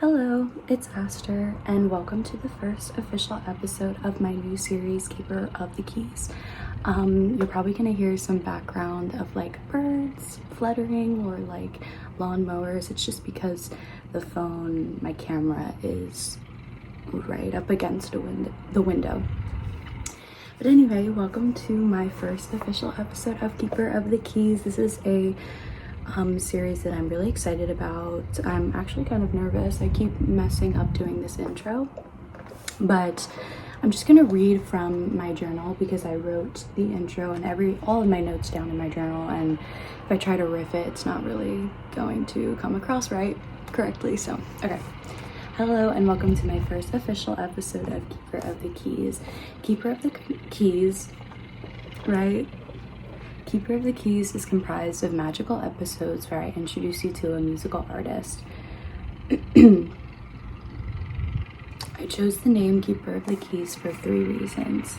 Hello, it's Aster, and welcome to the first official episode of my new series, Keeper of the Keys. You're probably gonna hear some background of like birds fluttering or like lawnmowers. It's just because the phone, my camera is right up against the window. But anyway, welcome to my first official episode of Keeper of the Keys. This is a series that I'm really excited about. I'm actually kind of nervous. I keep messing up doing this intro, but I'm just gonna read from my journal because I wrote the intro and all of my notes down in my journal, and if I try to riff it, it's not really going to come across correctly. So okay. Hello and welcome to my first official episode of Keeper of the Keys. Keeper of the Keys, right? Keeper of the Keys is comprised of magical episodes where I introduce you to a musical artist. I chose the name Keeper of the Keys for 3 reasons.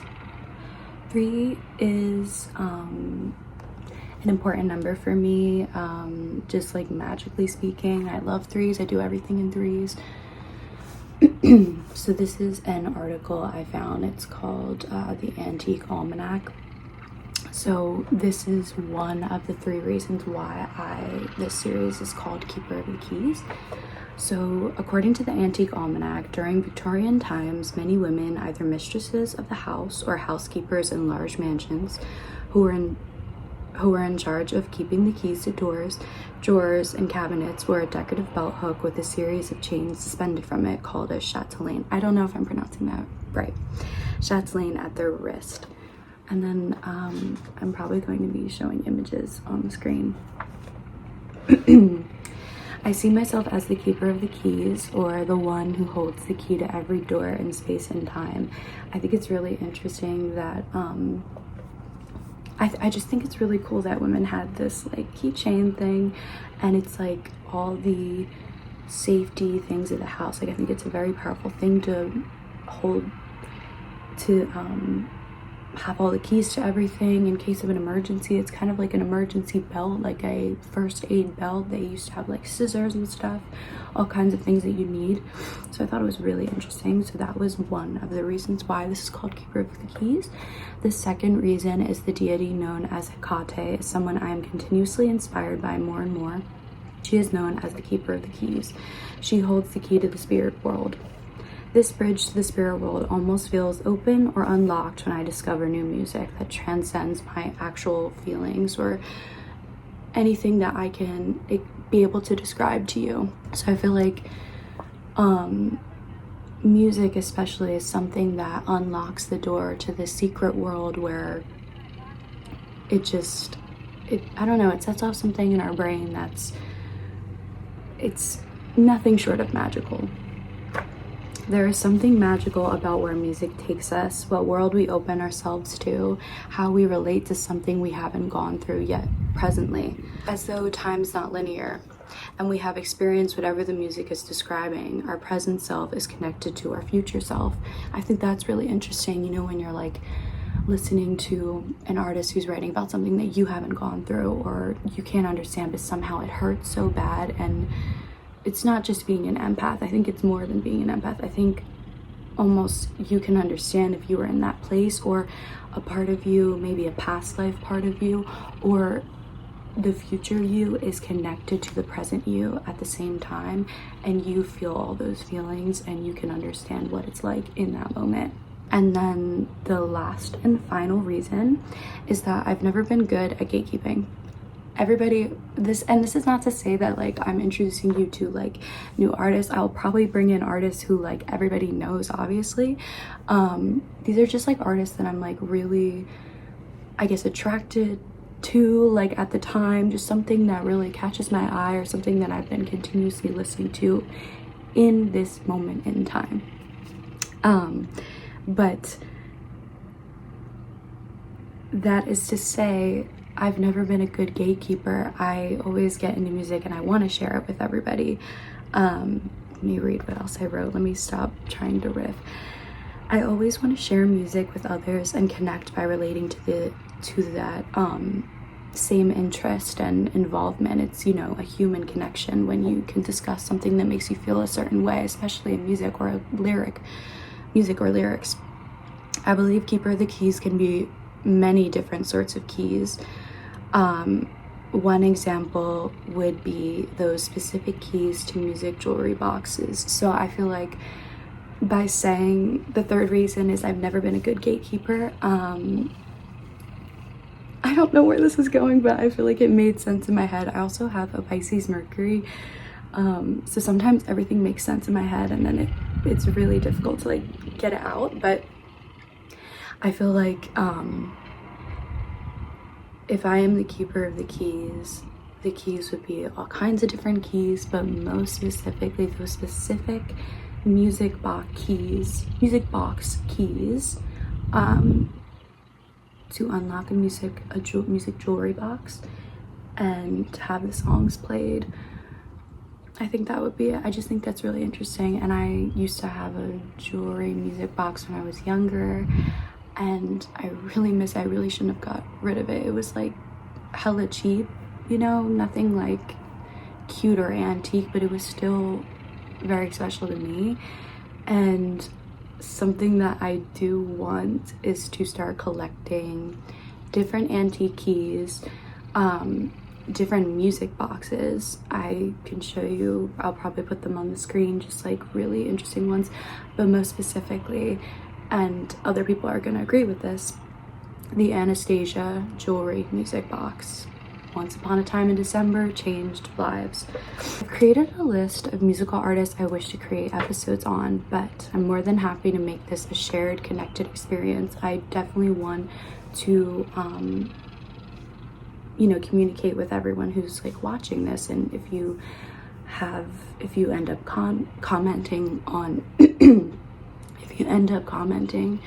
3 is an important number for me, just like magically speaking. I love 3s. I do everything in 3s. So this is an article I found. It's called the Antique Almanac. So this is one of the 3 reasons why this series is called Keeper of the Keys. So according to the Antique Almanac, during Victorian times, many women, either mistresses of the house or housekeepers in large mansions, who were in charge of keeping the keys to doors, drawers, and cabinets, wore a decorative belt hook with a series of chains suspended from it called a chatelaine. I don't know if I'm pronouncing that right. Chatelaine at their wrist. And then I'm probably going to be showing images on the screen. I see myself as the keeper of the keys, or the one who holds the key to every door in space and time. I think it's really interesting that I just think it's really cool that women had this like keychain thing, and it's like all the safety things of the house. Like I think it's a very powerful thing to hold, to have all the keys to everything in case of an emergency. It's kind of like an emergency belt, like a first aid belt. They used to have like scissors and stuff, all kinds of things that you need. So I thought it was really interesting. So that was one of the reasons why this is called Keeper of the Keys. The second reason is the deity known as kotk is someone I am continuously inspired by more and more. She is known as the Keeper of the Keys. She holds the key to the spirit world. This bridge to the spirit world almost feels open or unlocked when I discover new music that transcends my actual feelings or anything that I can be able to describe to you. So I feel like music especially is something that unlocks the door to the secret world where I don't know, it sets off something in our brain it's nothing short of magical. There is something magical about where music takes us, what world we open ourselves to, how we relate to something we haven't gone through yet presently. As though time's not linear, and we have experienced whatever the music is describing, our present self is connected to our future self. I think that's really interesting, you know, when you're like listening to an artist who's writing about something that you haven't gone through or you can't understand, but somehow it hurts so bad. And it's not just being an empath. I think it's more than being an empath. I think almost you can understand if you were in that place, or a part of you, maybe a past life part of you, or the future you is connected to the present you at the same time, and you feel all those feelings and you can understand what it's like in that moment. And then the last and final reason is that I've never been good at gatekeeping. This is not to say that like I'm introducing you to like new artists. I'll probably bring in artists who like everybody knows, obviously. These are just like artists that I'm like really, I guess, attracted to, like at the time, just something that really catches my eye or something that I've been continuously listening to in this moment in time. But that is to say, I've never been a good gatekeeper. I always get into music and I want to share it with everybody. Let me read what else I wrote. Let me stop trying to riff. I always want to share music with others and connect by relating to that same interest and involvement. It's, you know, a human connection when you can discuss something that makes you feel a certain way, especially in music or lyrics. I believe Keeper of the Keys can be many different sorts of keys. One example would be those specific keys to music jewelry boxes. So I feel like by saying the third reason is I've never been a good gatekeeper, I don't know where this is going, but I feel like it made sense in my head. I also have a Pisces Mercury, so sometimes everything makes sense in my head and then it's really difficult to like get it out. But I feel like if I am the keeper of the keys would be all kinds of different keys, but most specifically those specific music box keys to unlock a music jewelry box and have the songs played. I think that would be it. I just think that's really interesting. And I used to have a jewelry music box when I was younger, and I really shouldn't have got rid of it. It was like hella cheap, you know, nothing like cute or antique, but it was still very special to me. And something that I do want is to start collecting different antique keys, different music boxes. I can show you, I'll probably put them on the screen, just like really interesting ones, but most specifically, and other people are gonna agree with this, the Anastasia jewelry music box. Once Upon a Time in December changed lives. I've created a list of musical artists I wish to create episodes on, but I'm more than happy to make this a shared, connected experience. I definitely want to, you know, communicate with everyone who's like watching this. And if you end up commenting on, if you end up commenting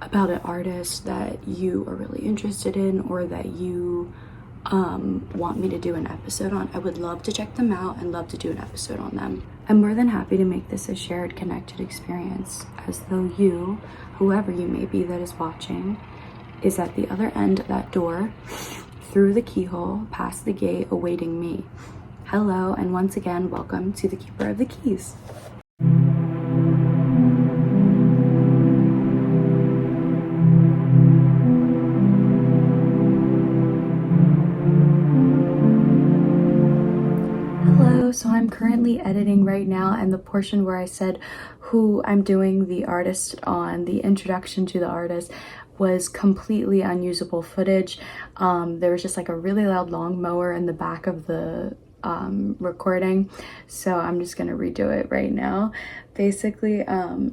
about an artist that you are really interested in or that you want me to do an episode on, I would love to check them out and love to do an episode on them. I'm more than happy to make this a shared, connected experience, as though you, whoever you may be that is watching, is at the other end of that door, through the keyhole, past the gate, awaiting me. Hello, and once again, welcome to the Keeper of the Keys. So I'm currently editing right now, and the portion where I said who I'm doing the artist on, the introduction to the artist, was completely unusable footage. There was just like a really loud lawnmower in the back of the recording, so I'm just gonna redo it right now. Basically,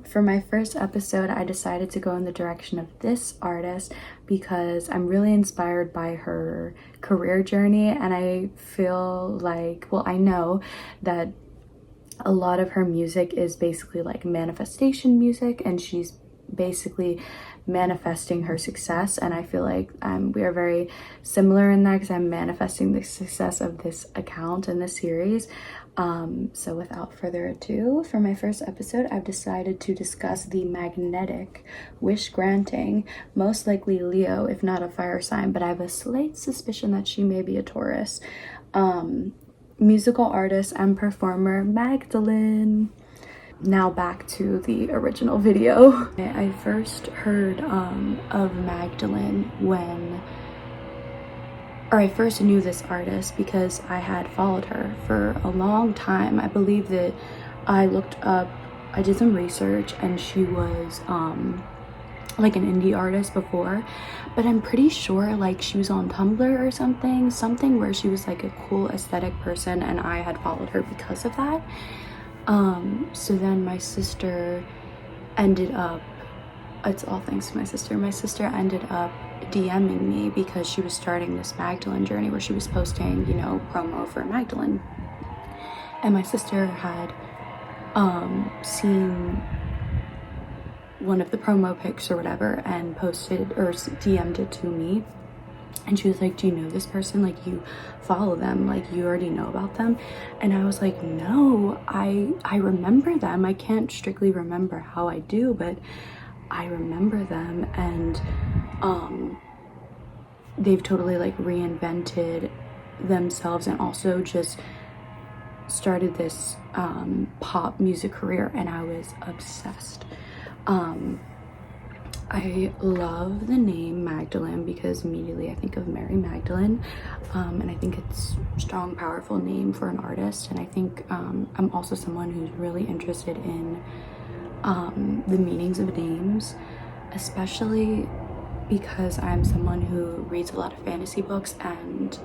for my first episode, I decided to go in the direction of this artist because I'm really inspired by her career journey, and I feel like, well, I know that a lot of her music is basically like manifestation music, and she's basically manifesting her success, and I feel like we are very similar in that because I'm manifesting the success of this account in this series. So without further ado, for my first episode, I've decided to discuss the magnetic, wish-granting, most likely Leo, if not a fire sign, but I have a slight suspicion that she may be a Taurus, musical artist and performer Magdalene. Now back to the original video. I first heard of Magdalene I first knew this artist because I had followed her for a long time. I believe that I did some research, and she was like an indie artist before, but I'm pretty sure like she was on Tumblr or something where she was like a cool aesthetic person, and I had followed her because of that. So then my sister ended up, it's all thanks to my sister. My sister ended up DMing me because she was starting this Magdalene journey where she was posting, you know, promo for Magdalene. And my sister had seen one of the promo pics or whatever and posted or DM'd it to me. And she was like, do you know this person? Like, you follow them, like you already know about them? And I was like, no, I remember them. I can't strictly remember how I do, but I remember them. And they've totally like reinvented themselves and also just started this pop music career, and I was obsessed. I love the name Magdalene because immediately I think of Mary Magdalene, and I think it's a strong, powerful name for an artist. And I think I'm also someone who's really interested in the meanings of names, especially because I'm someone who reads a lot of fantasy books. And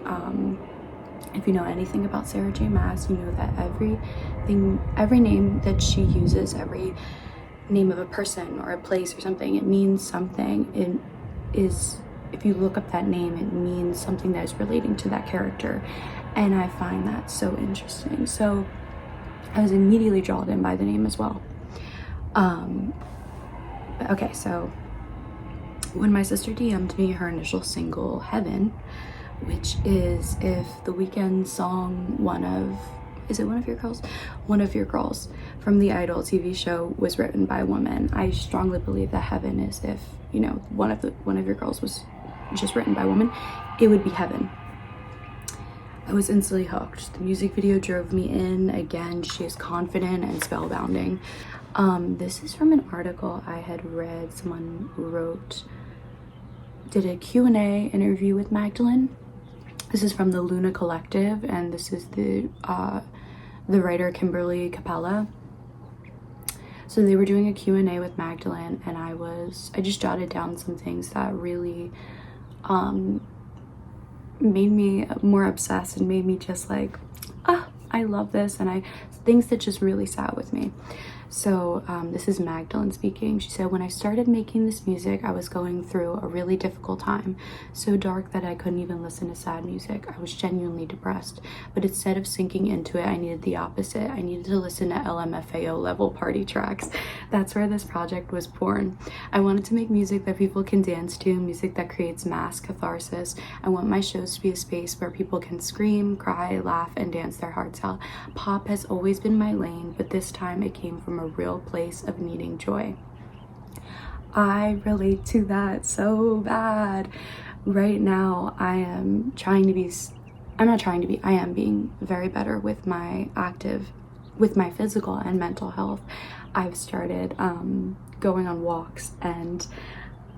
if you know anything about Sarah J. Maas, you know that every name that she uses, every name of a person or a place or something, it means something. It is, if you look up that name, it means something that is relating to that character, and I find that so interesting. So I was immediately drawn in by the name as well. Okay, so when my sister DM'd me her initial single Heaven, which is if the Weeknd song One of Your Girls from the Idol TV show was written by a woman, I strongly believe that Heaven is if, you know, one of Your Girls was just written by a woman, it would be Heaven. I was instantly hooked. The music video drove me in. Again, she is confident and spellbinding. This is from an article I had read. Someone did a Q&A interview with Magdalene. This is from the Luna Collective, and this is the writer Kimberly Capella. So they were doing a Q&A with Magdalene, and I just jotted down some things that really made me more obsessed and made me just like, I love this, and things that just really sat with me. So this is Magdalene speaking. She said, when I started making this music, I was going through a really difficult time, so dark that I couldn't even listen to sad music. I was genuinely depressed, but instead of sinking into it, I needed the opposite. I needed to listen to LMFAO level party tracks. That's where this project was born. I wanted to make music that people can dance to, music that creates mass catharsis. I want my shows to be a space where people can scream, cry, laugh, and dance their hearts out. Pop has always been my lane, but this time it came from a real place of needing joy. I relate to that so bad. Right now, I am being very better with my physical and mental health. I've started going on walks, and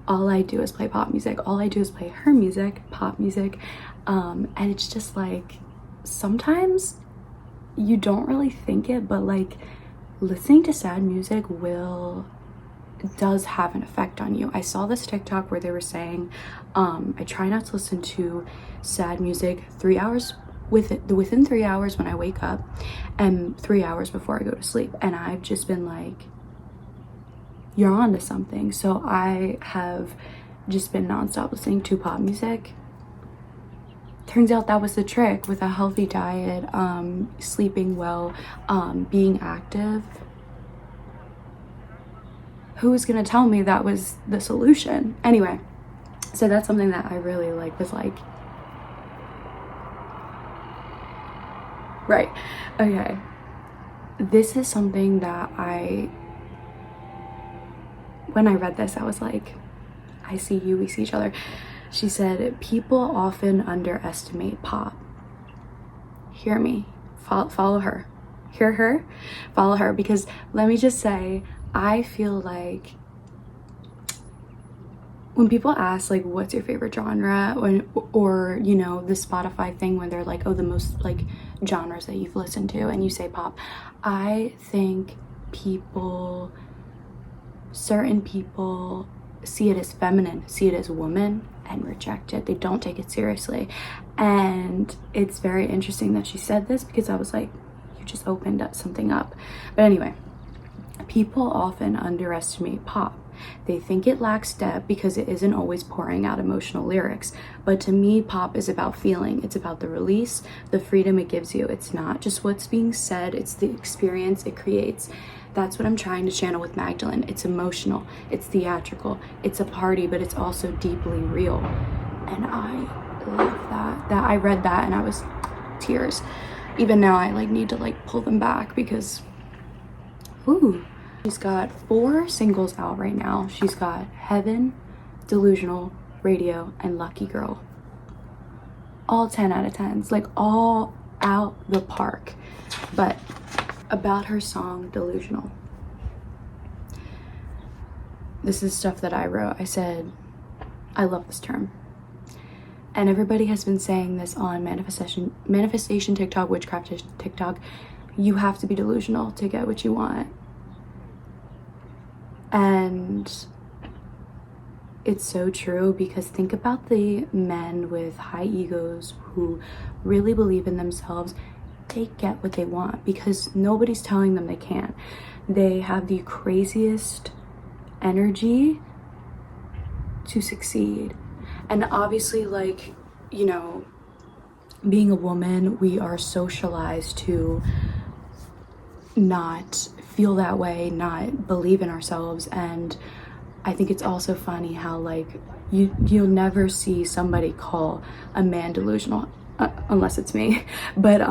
all I do is play pop music. All I do is play her music, pop music, and it's just like, sometimes you don't really think it, but like, listening to sad music does have an effect on you. I saw this TikTok where they were saying, I try not to listen to sad music within 3 hours when I wake up and 3 hours before I go to sleep. And I've just been like, you're on to something. So I have just been nonstop listening to pop music. Turns out that was the trick with a healthy diet, sleeping well, being active. Who was gonna tell me that was the solution? Anyway, so that's something that I really was like, right, okay. This is something that when I read this, I was like, I see you, we see each other. She said, people often underestimate pop. Hear me, follow her. Hear her, follow her, because let me just say, I feel like when people ask like, what's your favorite genre, or you know, the Spotify thing when they're like, oh, the most like genres that you've listened to, and you say pop, I think certain people see it as feminine, see it as woman, and reject it. They don't take it seriously. And it's very interesting that she said this, because I was like, you just opened up something up. But anyway, people often underestimate pop. They think it lacks depth because it isn't always pouring out emotional lyrics. But to me, pop is about feeling. It's about the release, the freedom it gives you. It's not just what's being said, it's the experience it creates. That's what I'm trying to channel with Magdalene. It's emotional, it's theatrical, it's a party, but it's also deeply real. And I love that I read that and I was tears. Even now I need to pull them back, because ooh. She's got 4 singles out right now. She's got Heaven, Delusional, Radio, and Lucky Girl. all 10 out of 10s, like all out the park. But about her song Delusional, this is stuff that I wrote. I said, I love this term, and everybody has been saying this on manifestation TikTok, witchcraft TikTok. You have to be delusional to get what you want. And it's so true, because think about the men with high egos who really believe in themselves. They get what they want because nobody's telling them they can't. They have the craziest energy to succeed. And obviously, like, you know, being a woman, we are socialized to not feel that way, not believe in ourselves. And I think it's also funny how, like, you'll never see somebody call a man delusional, unless it's me, but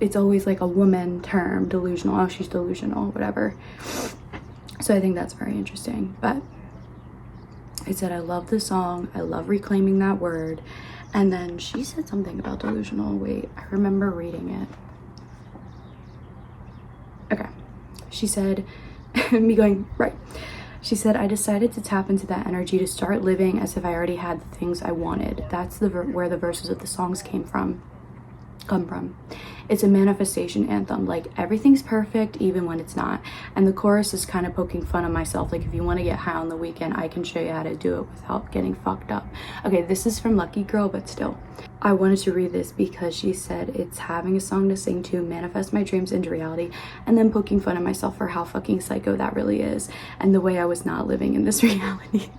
it's always like a woman term, delusional. Oh, she's delusional, whatever. So I think that's very interesting. But I said, I love the song, I love reclaiming that word. And then she said something about delusional. Wait, I remember reading it. Okay, she said, me going, right. She said, I decided to tap into that energy to start living as if I already had the things I wanted. That's where the verses of the songs come from. It's a manifestation anthem. Like, everything's perfect even when it's not. And the chorus is kind of poking fun of myself. Like, if you want to get high on the weekend, I can show you how to do it without getting fucked up. Okay, this is from Lucky Girl, but still. I wanted to read this because she said it's having a song to sing to, manifest my dreams into reality, and then poking fun of myself for how fucking psycho that really is, and the way I was not living in this reality.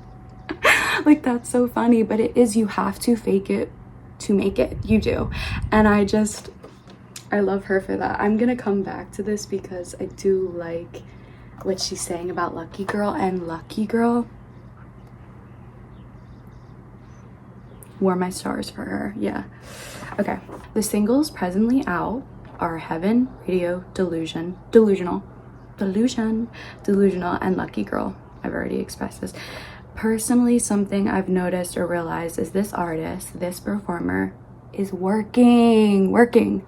Like, that's so funny, but it is. You have to fake it to make it. You do. And I love her for that. I'm gonna come back to this because I do like what she's saying about Lucky Girl. And Lucky Girl wore my stars for her. Yeah. Okay, the singles presently out are Heaven, Radio, Delusional, and Lucky Girl. I've already expressed this. Personally, something I've noticed or realized is this artist, this performer, is working.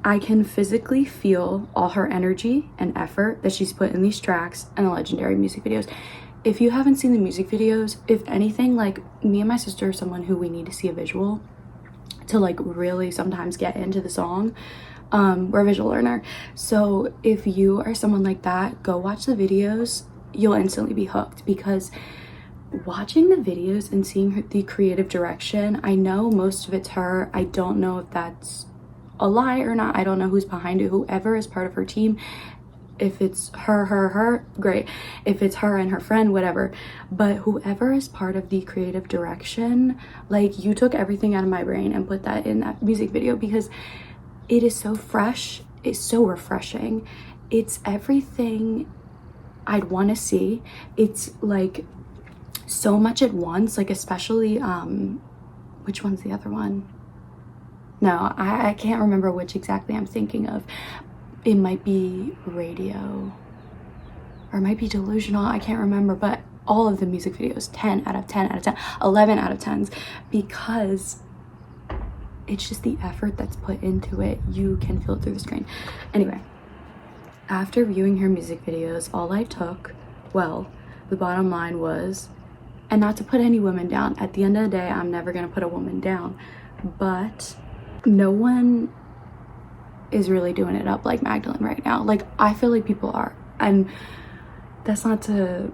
I can physically feel all her energy and effort that she's put in these tracks and the legendary music videos. If you haven't seen the music videos, if anything, like, me and my sister are someone who we need to see a visual to, like, really sometimes get into the song. We're a visual learner. So if you are someone like that, go watch the videos. You'll instantly be hooked, because watching the videos and seeing the creative direction, I know most of it's her. I don't know if that's a lie or not. I don't know who's behind it. Whoever is part of her team, if it's her, great. If it's her and her friend, whatever. But whoever is part of the creative direction, like, you took everything out of my brain and put that in that music video, because it is so fresh. It's so refreshing. It's everything I'd want to see. It's like so much at once, like, especially which one's the other one? No, I can't remember which exactly I'm thinking of. It might be Radio, or it might be Delusional. I can't remember, but all of the music videos, 10 out of 10 out of 10, 11 out of 10s, because it's just the effort that's put into it. You can feel it through the screen. Anyway, after viewing her music videos, all I took, well, the bottom line was, and not to put any women down, at the end of the day, I'm never gonna put a woman down, but no one is really doing it up like Magdalene right now. Like, I feel like people are, and that's not to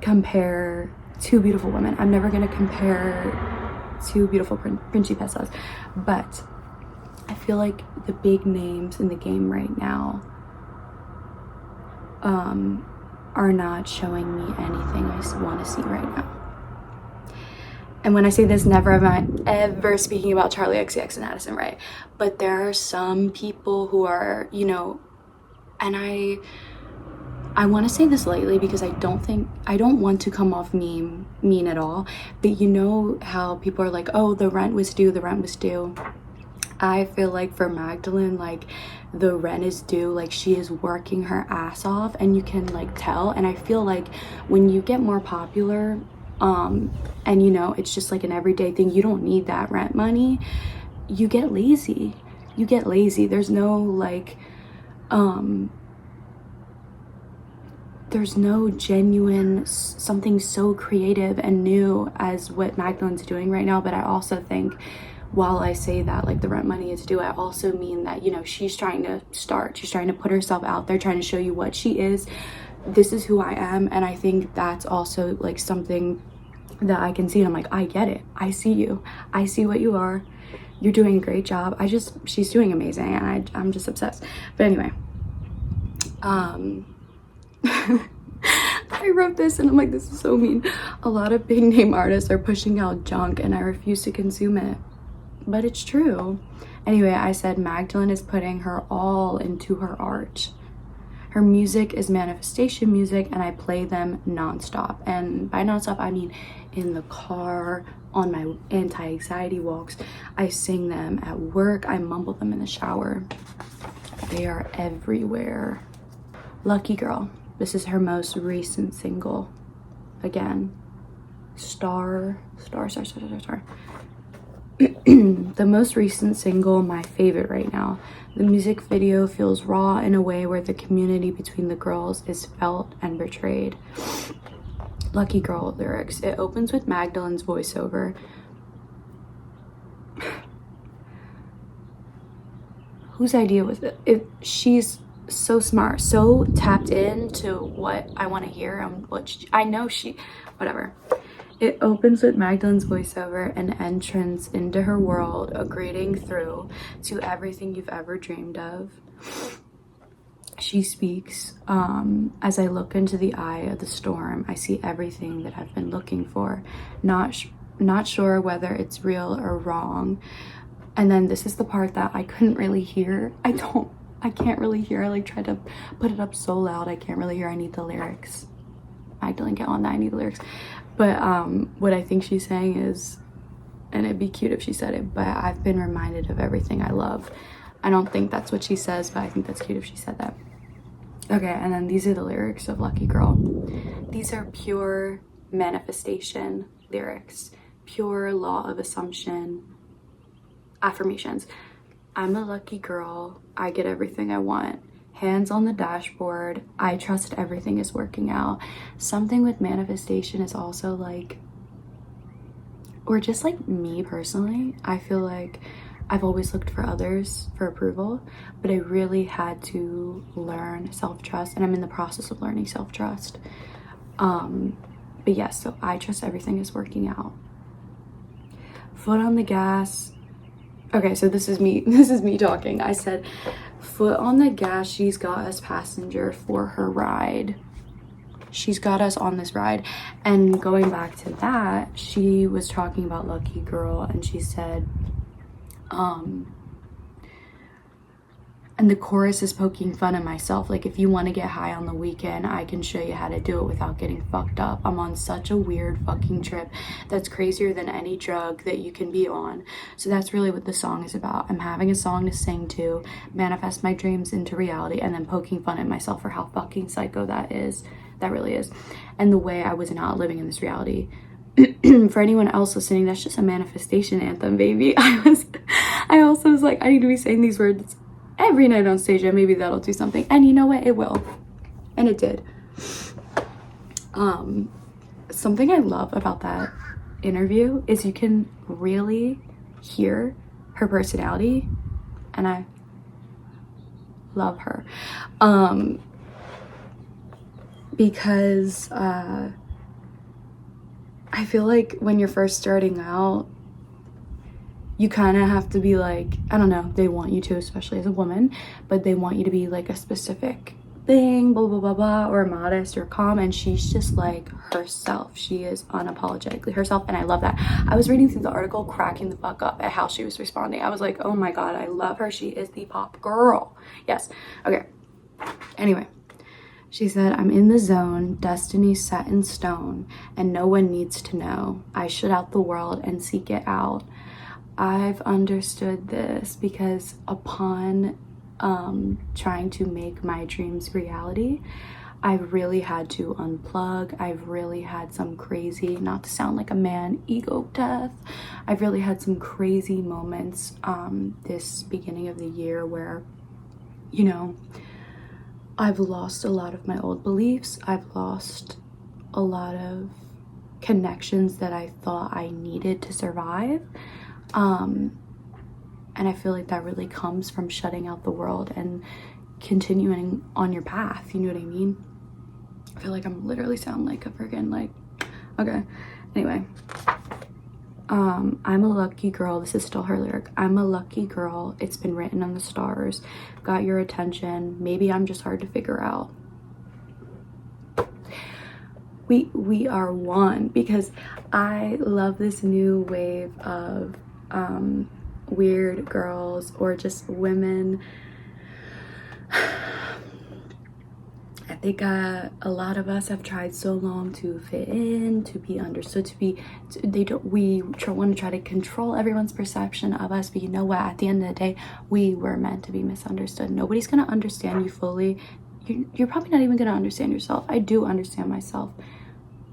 compare two beautiful women. I'm never gonna compare two beautiful principesas, but I feel like the big names in the game right now are not showing me anything I want to see right now. And when I say this, never am I ever speaking about Charlie XCX and Addison Rae, but there are some people who are, you know, and I want to say this lightly, because I don't want to come off mean at all, but you know how people are like, oh, the rent was due. I feel like for Magdalene, like, the rent is due. Like, she is working her ass off, and you can, like, tell. And I feel like when you get more popular And you know, it's just like an everyday thing. You don't need that rent money. You get lazy. You get lazy. There's no like there's no genuine something so creative and new as what Magdalene's doing right now. But I also think, while I say that like the rent money is due, I also mean that, you know, she's trying to start, she's trying to put herself out there, trying to show you what she is. This is who I am. And I think that's also like something that I can see, and I'm like, I get it. I see you. I see what you are. You're doing a great job. She's doing amazing, and I'm just obsessed. But anyway, I wrote this and I'm like, this is so mean. A lot of big name artists are pushing out junk and I refuse to consume it. But it's true. Anyway, I said Magdalene is putting her all into her art. Her music is manifestation music, and I play them nonstop. And by nonstop, I mean in the car, on my anti-anxiety walks. I sing them at work. I mumble them in the shower. They are everywhere. Lucky Girl. This is her most recent single. Again, star. The most recent single, my favorite right now. The music video feels raw in a way where the community between the girls is felt and betrayed. Lucky Girl lyrics. It opens with Magdalene's voiceover. Whose idea was it? She's so smart, so tapped into what I want to hear and whatever. It opens with Magdalene's voiceover, an entrance into her world, a greeting through to everything you've ever dreamed of. She speaks, as I look into the eye of the storm, I see everything that I've been looking for, not sure whether it's real or wrong. And then this is the part that I couldn't really hear. I can't really hear. I like tried to put it up so loud. I can't really hear. I need the lyrics. Magdalene, get on that. I need the lyrics. But what I think she's saying is, and it'd be cute if she said it, but I've been reminded of everything I love. I don't think that's what she says, but I think that's cute if she said that. Okay, and then these are the lyrics of Lucky Girl. These are pure manifestation lyrics, pure law of assumption affirmations. I'm a lucky girl. I get everything I want. Hands on the dashboard. I trust everything is working out. Something with manifestation is also like, or just like me personally, I feel like I've always looked for others for approval, but I really had to learn self-trust, and I'm in the process of learning self-trust. But yes, so I trust everything is working out. Foot on the gas. Okay, so this is me talking. I said, foot on the gas, she's got us passenger for her ride. She's got us on this ride. And going back to that, she was talking about Lucky Girl, and she said, and the chorus is poking fun at myself. Like, if you want to get high on the weekend, I can show you how to do it without getting fucked up. I'm on such a weird fucking trip that's crazier than any drug that you can be on. So that's really what the song is about. I'm having a song to sing to, manifest my dreams into reality, and then poking fun at myself for how fucking psycho that is. That really is. And the way I was not living in this reality. For anyone else listening, that's just a manifestation anthem, baby. I also was like, I need to be saying these words every night on stage, and maybe that'll do something. And you know what? It will. And it did. Something I love about that interview is you can really hear her personality, and I love her. Because I feel like when you're first starting out, you kind of have to be like, I don't know, they want you to, especially as a woman, but they want you to be like a specific thing, blah, blah, blah, blah, or modest or calm. And she's just like herself. She is unapologetically herself. And I love that. I was reading through the article, cracking the fuck up at how she was responding. I was like, oh my God, I love her. She is the pop girl. Yes. Okay. Anyway. She said, I'm in the zone, destiny set in stone, and no one needs to know. I shut out the world and seek it out. I've understood this because upon trying to make my dreams reality, I've really had to unplug. I've really had some crazy, not to sound like a man, ego death. I've really had some crazy moments this beginning of the year where, you know, I've lost a lot of my old beliefs. I've lost a lot of connections that I thought I needed to survive. And I feel like that really comes from shutting out the world and continuing on your path. You know what I mean? I feel like I'm literally sound like a freaking like, okay. Anyway, I'm a lucky girl. This is still her lyric. I'm a lucky girl. It's been written on the stars. Got your attention. Maybe I'm just hard to figure out. We are one, because I love this new wave of weird girls or just women. I think a lot of us have tried so long to fit in, to be understood, we want to try to control everyone's perception of us, but you know what, at the end of the day, we were meant to be misunderstood. Nobody's gonna understand you fully. You're probably not even gonna understand yourself. I do understand myself,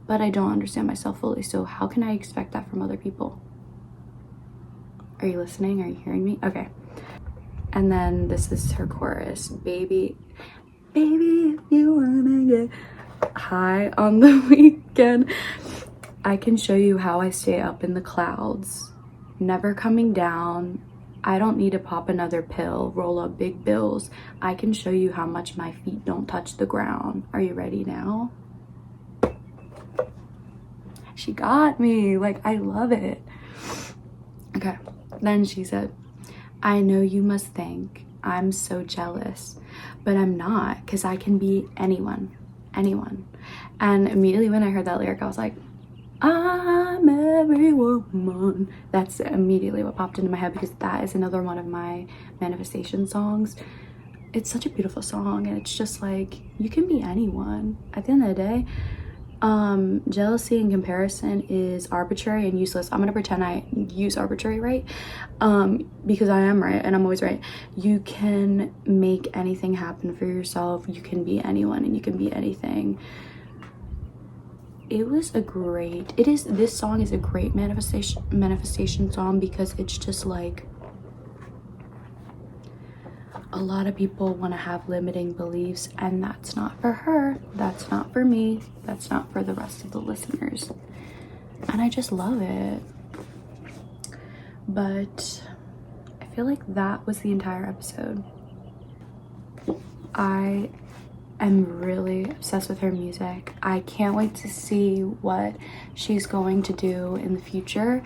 but I don't understand myself fully, so how can I expect that from other people? Are you listening? Are you hearing me? Okay. And then this is her chorus. Baby, if you wanna get high on the weekend, I can show you how I stay up in the clouds, never coming down. I don't need to pop another pill, roll up big bills. I can show you how much my feet don't touch the ground. Are you ready now? She got me. Like, I love it. Okay. Then she said, I know you must think I'm so jealous, but I'm not, because I can be anyone. And immediately when I heard that lyric, I was like, I'm every woman. That's immediately what popped into my head, because that is another one of my manifestation songs. It's such a beautiful song, and it's just like, you can be anyone at the end of the day. Jealousy and comparison is arbitrary and useless. I'm gonna pretend I use arbitrary right, because I am right and I'm always right. You can make anything happen for yourself. You can be anyone and you can be anything. This song is a great manifestation song, because it's just like, a lot of people want to have limiting beliefs, and that's not for her, that's not for me, that's not for the rest of the listeners, and I just love it. But I feel like that was the entire episode. I am really obsessed with her music. I can't wait to see what she's going to do in the future.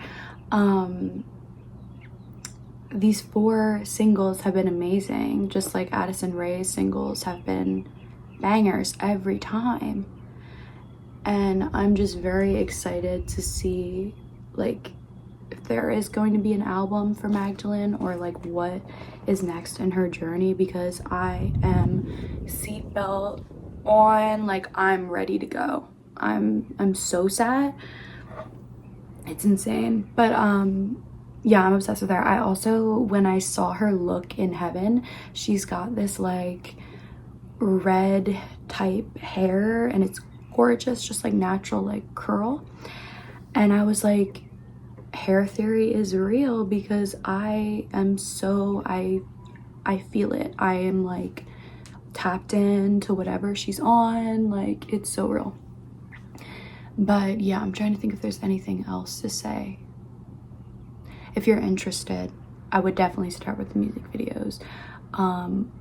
These 4 singles have been amazing, just like Addison Rae's singles have been bangers every time. And I'm just very excited to see, like, if there is going to be an album for Magdalene, or like what is next in her journey, because I am seatbelt on, like, I'm ready to go. I'm so sad. It's insane. But yeah, I'm obsessed with her. I also, when I saw her look in Heaven, she's got this like red type hair, and it's gorgeous, just like natural like curl. And I was like, hair theory is real, because I feel it. I am like tapped into whatever she's on, like, it's so real. But yeah, I'm trying to think if there's anything else to say. If you're interested, I would definitely start with the music videos.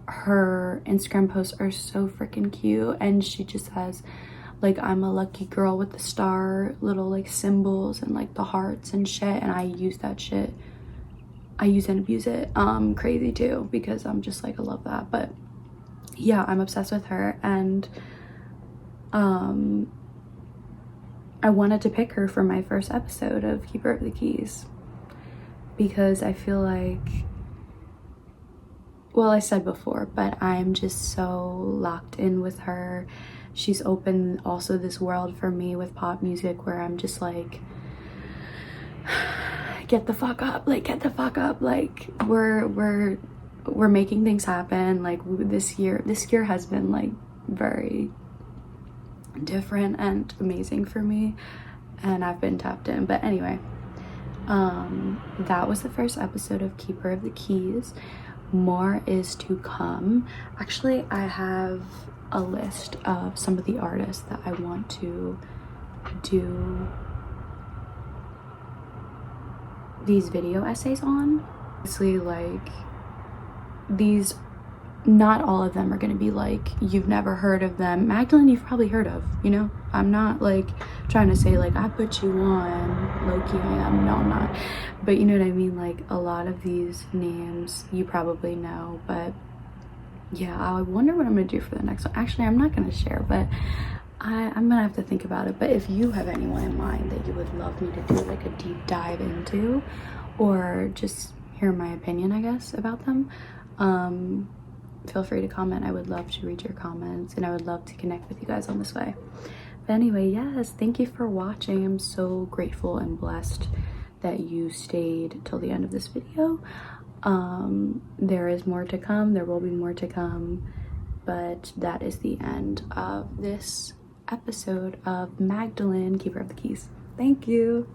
Her Instagram posts are so freaking cute, and she just has like, I'm a lucky girl with the star little like symbols and like the hearts and shit, and I use that shit. I use and abuse it crazy too, because I'm just like, I love that. But yeah, I'm obsessed with her, and I wanted to pick her for my first episode of Keeper of the Keys, because I feel like, well, I said before, but I'm just so locked in with her. She's opened also this world for me with pop music, where I'm just like, get the fuck up, like, get the fuck up, like, we're making things happen. Like, this year has been like very different and amazing for me, and I've been tapped in. But anyway, that was the first episode of Keeper of the Keys. More is to come. Actually, I have a list of some of the artists that I want to do these video essays on. Obviously, like, these, not all of them are gonna be like you've never heard of them. Magdalene you've probably heard of, you know. I'm not like trying to say like I put you on, low-key I am. No, I'm not, but you know what I mean. Like, a lot of these names you probably know, but yeah, I wonder what I'm gonna do for the next one. Actually, I'm not gonna share, but I'm gonna have to think about it. But if you have anyone in mind that you would love me to do like a deep dive into, or just hear my opinion, I guess, about them, feel free to comment. I would love to read your comments, and I would love to connect with you guys on this way. But anyway, yes, thank you for watching. I'm so grateful and blessed that you stayed till the end of this video. There is more to come. There will be more to come, but that is the end of this episode of Magdalene, Keeper of the Keys. Thank you.